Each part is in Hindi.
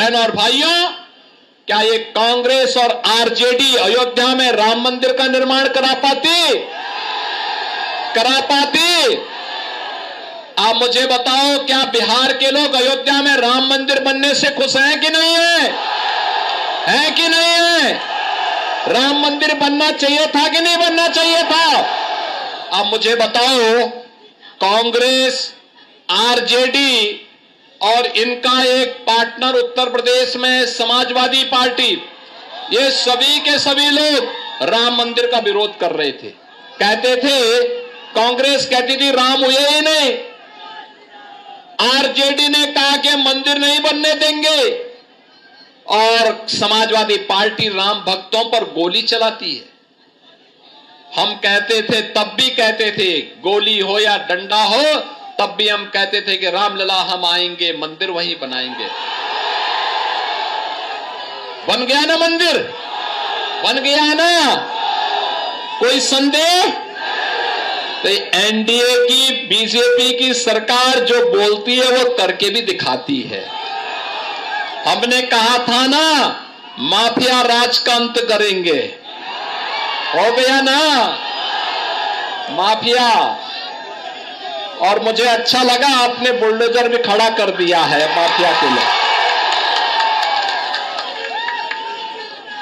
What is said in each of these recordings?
बहनों और भाइयों, क्या ये कांग्रेस और आरजेडी अयोध्या में राम मंदिर का निर्माण करा पाती? आप मुझे बताओ, क्या बिहार के लोग अयोध्या में राम मंदिर बनने से खुश हैं कि नहीं है? है कि नहीं है? राम मंदिर बनना चाहिए था कि नहीं बनना चाहिए था? अब मुझे बताओ, कांग्रेस, आरजेडी और इनका एक पार्टनर उत्तर प्रदेश में समाजवादी पार्टी, ये सभी के सभी लोग राम मंदिर का विरोध कर रहे थे। कहते थे, कांग्रेस कहती थी राम हुए ही नहीं, आरजेडी ने कहा कि मंदिर नहीं बनने देंगे, और समाजवादी पार्टी राम भक्तों पर गोली चलाती है। हम कहते थे, तब भी कहते थे, गोली हो या डंडा हो, तब भी हम कहते थे कि रामलला हम आएंगे, मंदिर वहीं बनाएंगे। बन गया ना मंदिर? बन गया ना? कोई संदेह? तो एनडीए की, बीजेपी की सरकार जो बोलती है वो करके भी दिखाती है। हमने कहा था ना, माफिया राज का अंत करेंगे, हो गया ना माफिया। और मुझे अच्छा लगा, आपने बुलडोजर भी खड़ा कर दिया है माफिया के लिए।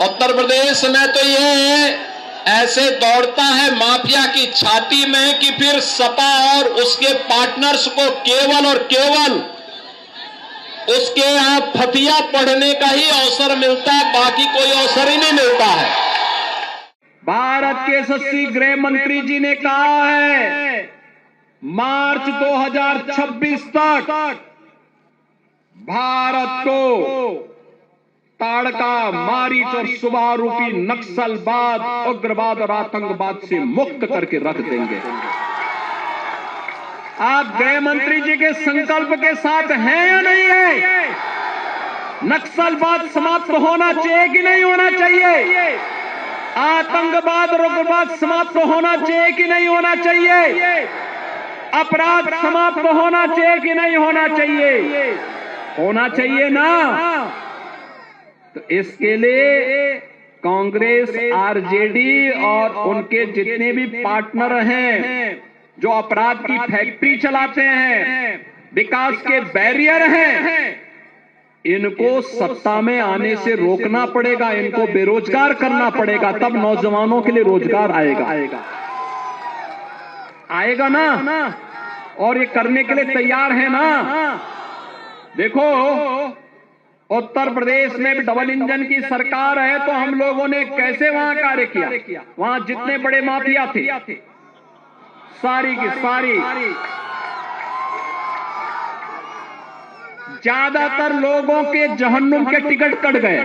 उत्तर प्रदेश में तो ये ऐसे दौड़ता है माफिया की छाती में कि फिर सपा और उसके पार्टनर्स को केवल और केवल उसके यहां फतिया पढ़ने का ही अवसर मिलता है, बाकी कोई अवसर ही नहीं मिलता है। भारत के यशस्वी गृह मंत्री जी ने कहा है, मार्च 2026 तक भारत को ताड़का, मारीच और सुबह रूपी नक्सलवाद, उग्रवाद और आतंकवाद से मुक्त करके रख देंगे। आप गृह मंत्री जी के संकल्प के साथ हैं या नहीं है? नक्सलवाद समाप्त होना चाहिए कि नहीं होना चाहिए? आतंकवाद और उग्रवाद समाप्त होना चाहिए कि नहीं होना चाहिए? अपराध समाप्त होना चाहिए कि नहीं होना चाहिए? होना चाहिए ना। तो इसके लिए कांग्रेस, आरजेडी और उनके जितने भी पार्टनर हैं, जो अपराध की फैक्ट्री चलाते हैं, विकास के बैरियर हैं, इनको सत्ता में आने से रोकना पड़ेगा, इनको बेरोजगार करना पड़ेगा, तब नौजवानों के लिए रोजगार आएगा ना। और ये करने के लिए तैयार है ना। देखो, उत्तर प्रदेश में भी डबल इंजन की सरकार है, तो हम लोगों ने कैसे वहां कार्य किया। वहां जितने बड़े माफिया थे, सारी की सारी, ज्यादातर लोगों के जहन्नुम के टिकट कट गए।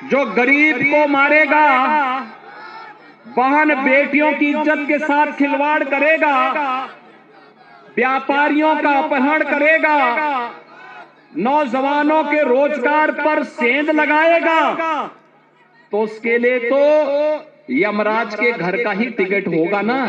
जो गरीब को मारेगा, बहन बेटियों की इज्जत के साथ खिलवाड़ करेगा, व्यापारियों का अपहरण करेगा, नौजवानों के रोजगार पर सेंध लगाएगा, तो उसके लिए तो यमराज के घर का ही टिकट होगा ना।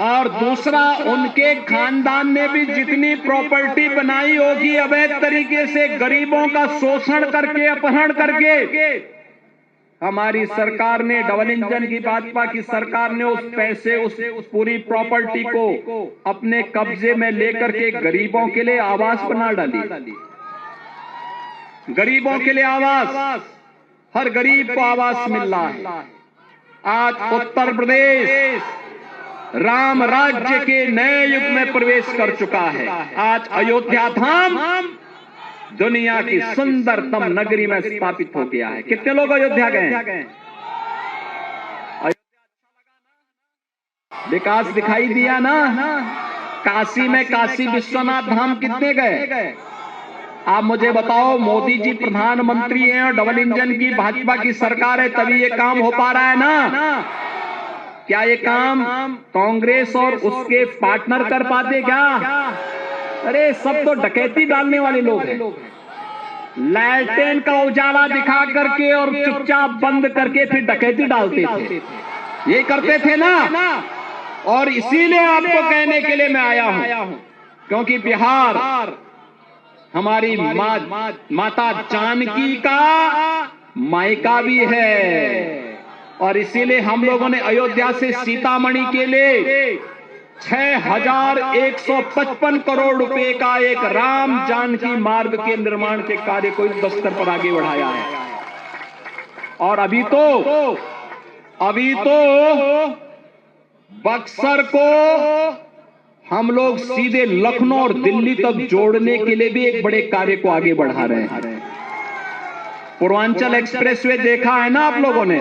और दूसरा, उनके खानदान ने भी जितनी प्रॉपर्टी बनाई होगी अवैध तरीके से, गरीबों का शोषण करके, अपहरण करके, हमारी सरकार ने, डबल इंजन की भाजपा की सरकार ने उस पैसे, उस पूरी प्रॉपर्टी को अपने कब्जे में लेकर के गरीबों के लिए आवास बना डाली। गरीबों के लिए आवास, हर गरीब को आवास मिल रहा है। आज उत्तर प्रदेश राम राज्य के नए युग में प्रवेश कर चुका है। आज अयोध्या धाम दुनिया की सुंदरतम नगरी में स्थापित हो गया है। कितने लोग अयोध्या गए? विकास दिखाई दिया ना। काशी में काशी विश्वनाथ धाम कितने गए? आप मुझे बताओ, मोदी जी प्रधानमंत्री हैं और डबल इंजन की भाजपा की सरकार है, तभी ये काम हो पा रहा है ना। क्या ये काम कांग्रेस और उसके पार्टनर कर पाते क्या? अरे सब तो डकैती डालने वाले लोग हैं। लैट्रिन का उजाला दिखा करके और चुपचाप बंद करके फिर डकैती डालते थे, ये करते थे ना। और इसीलिए आपको कहने के लिए मैं आया हूं, क्योंकि बिहार हमारी माता जानकी का मायका भी है। और इसीलिए हम लोगों ने अयोध्या से सीतामढ़ी के लिए 6155 करोड़ रुपए का एक राम जानकी मार्ग के निर्माण के कार्य को इस स्तर पर आगे बढ़ाया है। और अभी तो बक्सर को हम लोग सीधे लखनऊ और दिल्ली तक जोड़ने के लिए भी एक बड़े कार्य को आगे बढ़ा रहे हैं। पूर्वांचल एक्सप्रेसवे देखा है ना आप लोगों ने?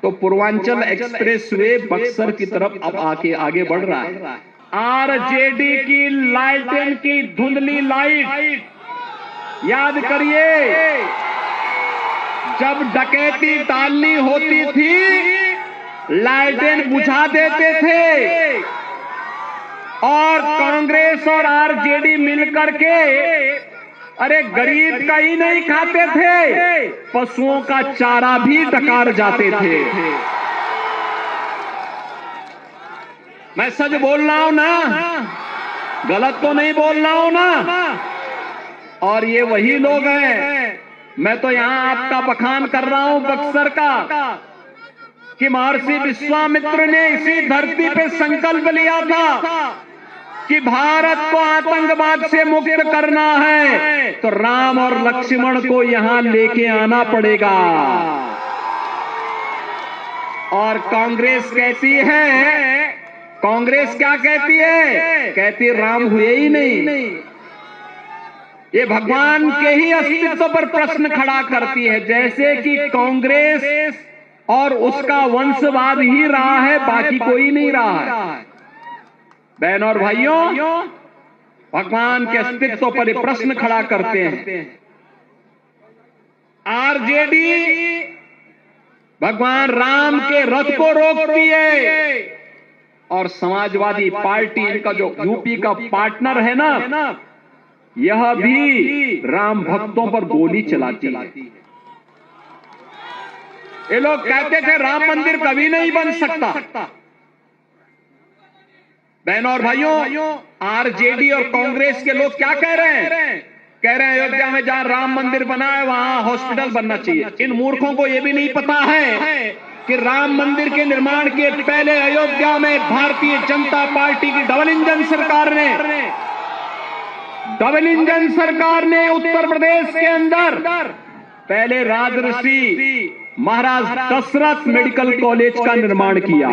तो पूर्वांचल एक्सप्रेसवे बक्सर की तरफ अब आगे बढ़ रहा है। आरजेडी की लालटेन की धुंधली लाइट याद करिए, जब डकैती डालनी होती थी लालटेन बुझा देते थे, और कांग्रेस और आरजेडी मिलकर के अरे गरीब का ही नहीं खाते थे, पशुओं का चारा भी डकार जाते थे। मैं सच बोल रहा हूं ना, गलत तो नहीं बोल रहा हूं ना? और ये वही लोग हैं, मैं तो यहां आपका बखान कर रहा हूं बक्सर का, कि महर्षि विश्वामित्र ने इसी धरती पे संकल्प लिया था कि भारत को आतंकवाद से मुक्त करना है, तो राम और लक्ष्मण को यहां लेके आना पड़ेगा। और कांग्रेस कहती है, कांग्रेस क्या कहती है? कहती राम हुए ही नहीं। ये भगवान के ही अस्तित्व पर प्रश्न खड़ा करती है, जैसे कि कांग्रेस और उसका वंशवाद ही रहा है, बाकी कोई नहीं रहा है। बहन और भाइयों, भगवान के अस्तित्व पर ये प्रश्न खड़ा करते हैं। आरजेडी भगवान राम के रथ को रोकती है, और समाजवादी पार्टी इनका जो यूपी का पार्टनर है ना, यह भी राम भक्तों पर गोली चलाती है। ये लोग कहते थे राम मंदिर कभी नहीं बन सकता। बहनों और भाइयों, आरजेडी और कांग्रेस के लोग क्या कह रहे हैं? कह रहे हैं अयोध्या में जहां राम मंदिर बना है वहां हॉस्पिटल बनना चाहिए। इन मूर्खों को यह भी नहीं पता है कि राम मंदिर के निर्माण के पहले अयोध्या में भारतीय जनता पार्टी की डबल इंजन सरकार ने उत्तर प्रदेश के अंदर पहले राजऋषि महाराज दशरथ मेडिकल कॉलेज का निर्माण किया,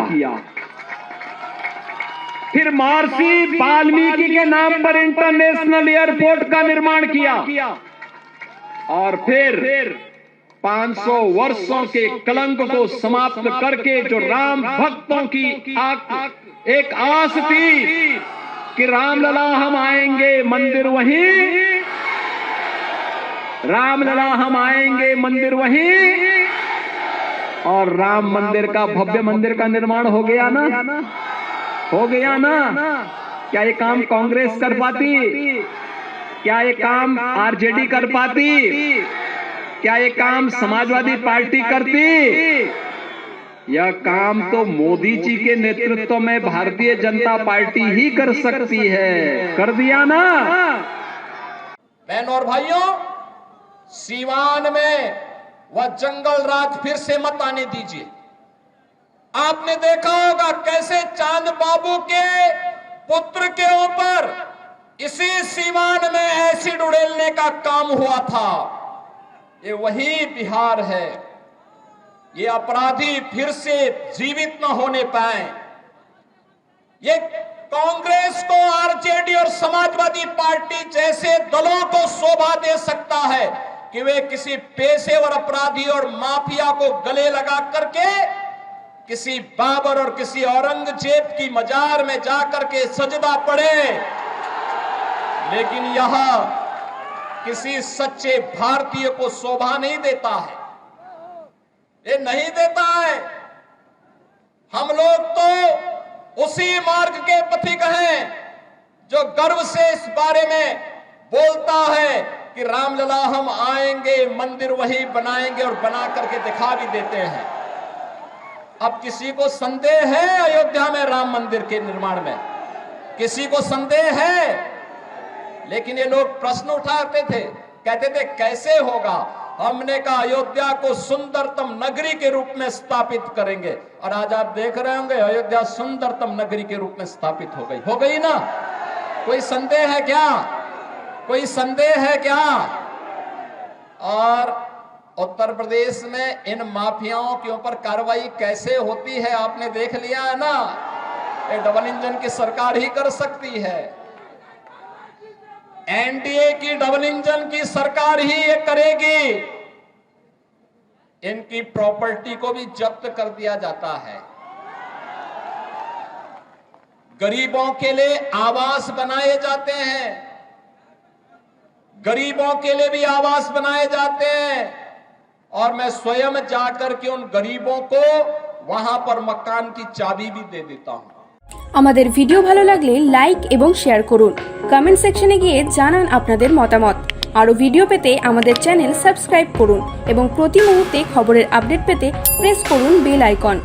फिर महर्षि वाल्मीकि के नाम पर इंटरनेशनल एयरपोर्ट का निर्माण किया, और फिर 500 वर्षों के कलंक को समाप्त करके जो राम भक्तों की एक आस थी कि रामलला हम आएंगे मंदिर वहीं, रामलला हम आएंगे मंदिर वहीं, और राम मंदिर का भव्य मंदिर का निर्माण हो गया ना? हो गया ना? क्या ये काम कांग्रेस कर पाती? क्या ये काम आरजेडी कर पाती? क्या ये काम समाजवादी पार्टी करती? यह काम तो मोदी जी के नेतृत्व में भारतीय जनता पार्टी ही कर सकती है। कर दिया ना? बहनों और भाइयों, सीवान में वह जंगल राज फिर से मत आने दीजिए। आपने देखा होगा कैसे चांद बाबू के पुत्र के ऊपर इसी सीवान में एसिड उड़ेलने का काम हुआ था। ये वही बिहार है। ये अपराधी फिर से जीवित न होने पाए। ये कांग्रेस को आरजेडी और समाजवादी पार्टी जैसे दलों को शोभा दे सकता है कि वे किसी पेशेवर अपराधी और माफिया को गले लगा करके किसी बाबर और किसी औरंगजेब की मजार में जाकर के सजदा पड़े, लेकिन यह किसी सच्चे भारतीय को शोभा नहीं देता है। ये नहीं देता है। हम लोग तो उसी मार्ग के पथिक हैं जो गर्व से इस बारे में बोलता है कि रामलला हम आएंगे, मंदिर वही बनाएंगे, और बना करके दिखा भी देते हैं। अब किसी को संदेह है अयोध्या में राम मंदिर के निर्माण में? किसी को संदेह है? लेकिन ये लोग प्रश्न उठाते थे, कहते थे कैसे होगा? हमने कहा अयोध्या को सुंदरतम नगरी के रूप में स्थापित करेंगे, और आज आप देख रहे होंगे अयोध्या सुंदरतम नगरी के रूप में स्थापित हो गई ना? कोई संदेह है क्या? कोई संदेह है क्या? और उत्तर प्रदेश में इन माफियाओं के ऊपर कार्रवाई कैसे होती है आपने देख लिया है ना? ये डबल इंजन की सरकार ही कर सकती है, एनडीए की डबल इंजन की सरकार ही ये करेगी। इनकी प्रॉपर्टी को भी जब्त कर दिया जाता है, गरीबों के लिए आवास बनाए जाते हैं, गरीबों के लिए भी आवास बनाए जाते हैं, और मैं स्वयं जाकर के उन गरीबों को वहां पर मकान की चाबी भी दे देता हूं। আমাদের ভিডিও ভালো লাগলে লাইক এবং শেয়ার করুন, কমেন্ট সেকশনে গিয়ে জানান আপনাদের মতামত। আরো ভিডিও পেতে আমাদের চ্যানেল সাবস্ক্রাইব করুন এবং প্রতি মুহূর্তে খবরের আপডেট পেতে প্রেস করুন বেল আইকন।